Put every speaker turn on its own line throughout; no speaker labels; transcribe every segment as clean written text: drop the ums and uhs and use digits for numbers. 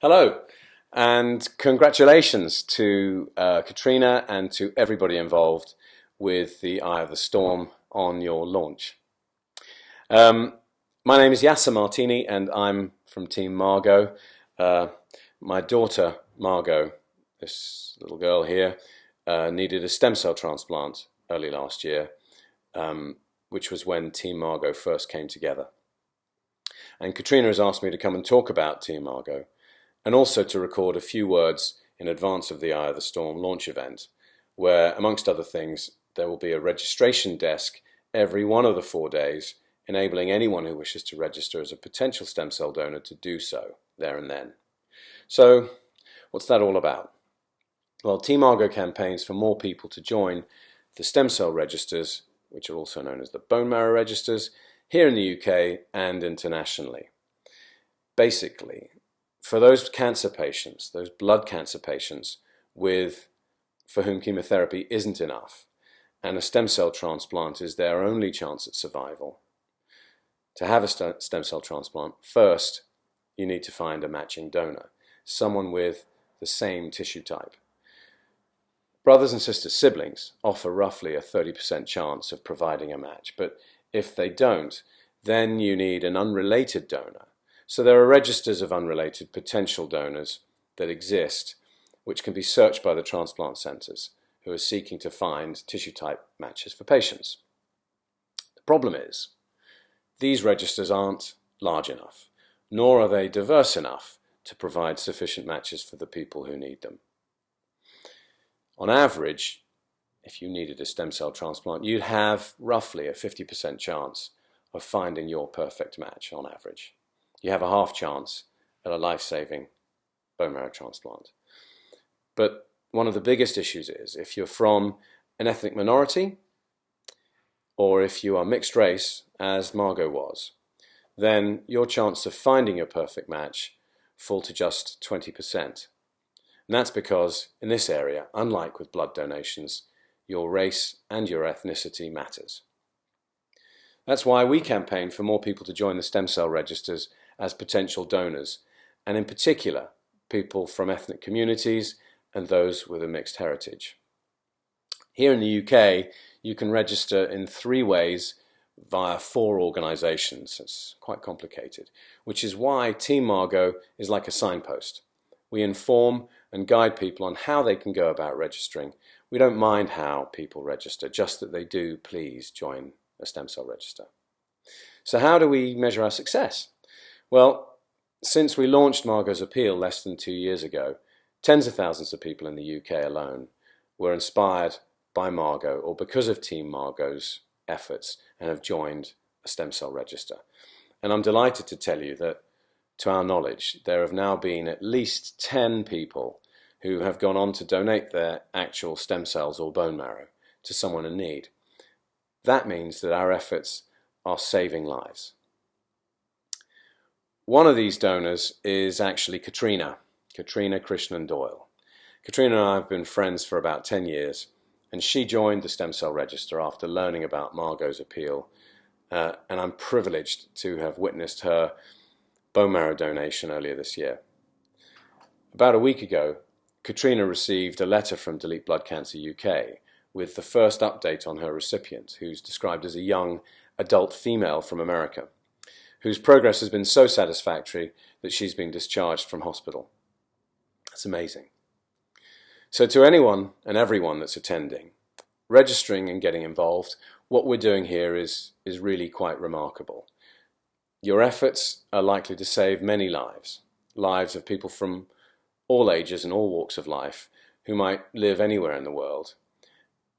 Hello, and congratulations to Katrina and to everybody involved with the Eye of the Storm on your launch. My name is Yaser Martini and I'm from Team Margot. My daughter Margot, this little girl here, needed a stem cell transplant early last year, which was when Team Margot first came together. And Katrina has asked me to come and talk about Team Margot, and also to record a few words in advance of the Eye of the Storm launch event, where, amongst other things, there will be a registration desk every one of the 4 days, enabling anyone who wishes to register as a potential stem cell donor to do so there and then. So, what's that all about? Well, Team Margot campaigns for more people to join the stem cell registers, which are also known as the bone marrow registers, here in the UK and internationally. Basically, for those cancer patients, those blood cancer patients for whom chemotherapy isn't enough, and a stem cell transplant is their only chance at survival, to have a stem cell transplant, first you need to find a matching donor, someone with the same tissue type. Brothers and sisters, siblings, offer roughly a 30% chance of providing a match, but if they don't, then you need an unrelated donor. So there are registers of unrelated potential donors that exist, which can be searched by the transplant centres who are seeking to find tissue type matches for patients. The problem is, these registers aren't large enough, nor are they diverse enough to provide sufficient matches for the people who need them. On average, if you needed a stem cell transplant, you'd have roughly a 50% chance of finding your perfect match on average. You have a half chance at a life-saving bone marrow transplant. But one of the biggest issues is if you're from an ethnic minority, or if you are mixed race, as Margot was, then your chance of finding your perfect match fall to just 20%. And that's because in this area, unlike with blood donations, your race and your ethnicity matters. That's why we campaign for more people to join the stem cell registers as potential donors, and in particular, people from ethnic communities and those with a mixed heritage. Here in the UK, you can register in 3 ways via 4 organisations. It's quite complicated, which is why Team Margot is like a signpost. We inform and guide people on how they can go about registering. We don't mind how people register, just that they do please join a stem cell register. So how do we measure our success? Well, since we launched Margot's Appeal less than 2 years ago, tens of thousands of people in the UK alone were inspired by Margot or because of Team Margot's efforts and have joined a stem cell register. And I'm delighted to tell you that, to our knowledge, there have now been at least 10 people who have gone on to donate their actual stem cells or bone marrow to someone in need. That means that our efforts are saving lives. One of these donors is actually Katrina Krishnan Doyle. Katrina and I have been friends for about 10 years, and she joined the stem cell register after learning about Margot's Appeal, and I'm privileged to have witnessed her bone marrow donation earlier this year. About a week ago, Katrina received a letter from Delete Blood Cancer UK with the first update on her recipient, who's described as a young adult female from America, whose progress has been so satisfactory that she's been discharged from hospital. That's amazing. So to anyone and everyone that's attending, registering and getting involved, what we're doing here is really quite remarkable. Your efforts are likely to save many lives of people from all ages and all walks of life who might live anywhere in the world.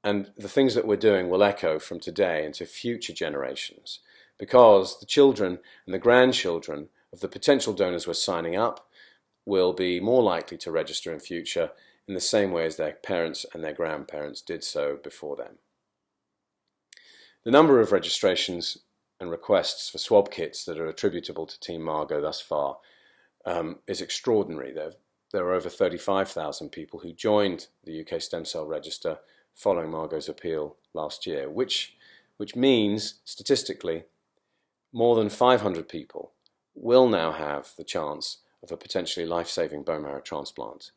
And the things that we're doing will echo from today into future generations, because the children and the grandchildren of the potential donors we're signing up will be more likely to register in future in the same way as their parents and their grandparents did so before them. The number of registrations and requests for swab kits that are attributable to Team Margot thus far is extraordinary. There are over 35,000 people who joined the UK Stem Cell Register following Margot's Appeal last year, which means, statistically, more than 500 people will now have the chance of a potentially life-saving bone marrow transplant.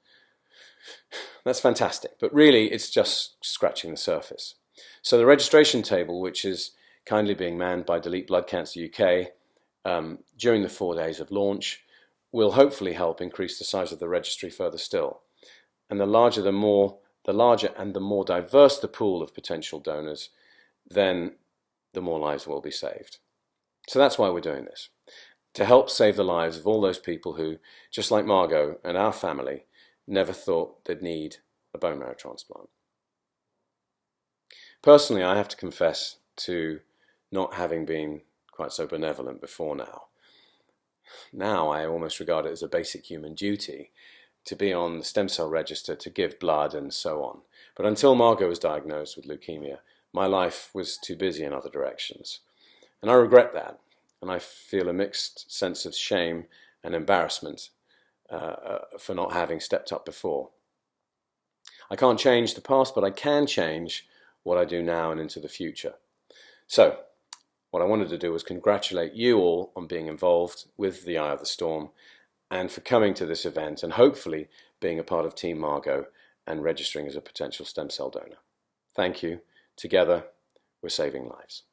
That's fantastic, but really it's just scratching the surface. So the registration table, which is kindly being manned by Delete Blood Cancer UK during the 4 days of launch, will hopefully help increase the size of the registry further still. And the larger and the more diverse the pool of potential donors, then the more lives will be saved. So that's why we're doing this, to help save the lives of all those people who, just like Margot and our family, never thought they'd need a bone marrow transplant. Personally, I have to confess to not having been quite so benevolent before now. Now I almost regard it as a basic human duty to be on the stem cell register, to give blood and so on. But until Margot was diagnosed with leukemia, my life was too busy in other directions. And I regret that, and I feel a mixed sense of shame and embarrassment for not having stepped up before. I can't change the past, but I can change what I do now and into the future. So, what I wanted to do was congratulate you all on being involved with the Eye of the Storm and for coming to this event and hopefully being a part of Team Margot and registering as a potential stem cell donor. Thank you. Together, we're saving lives.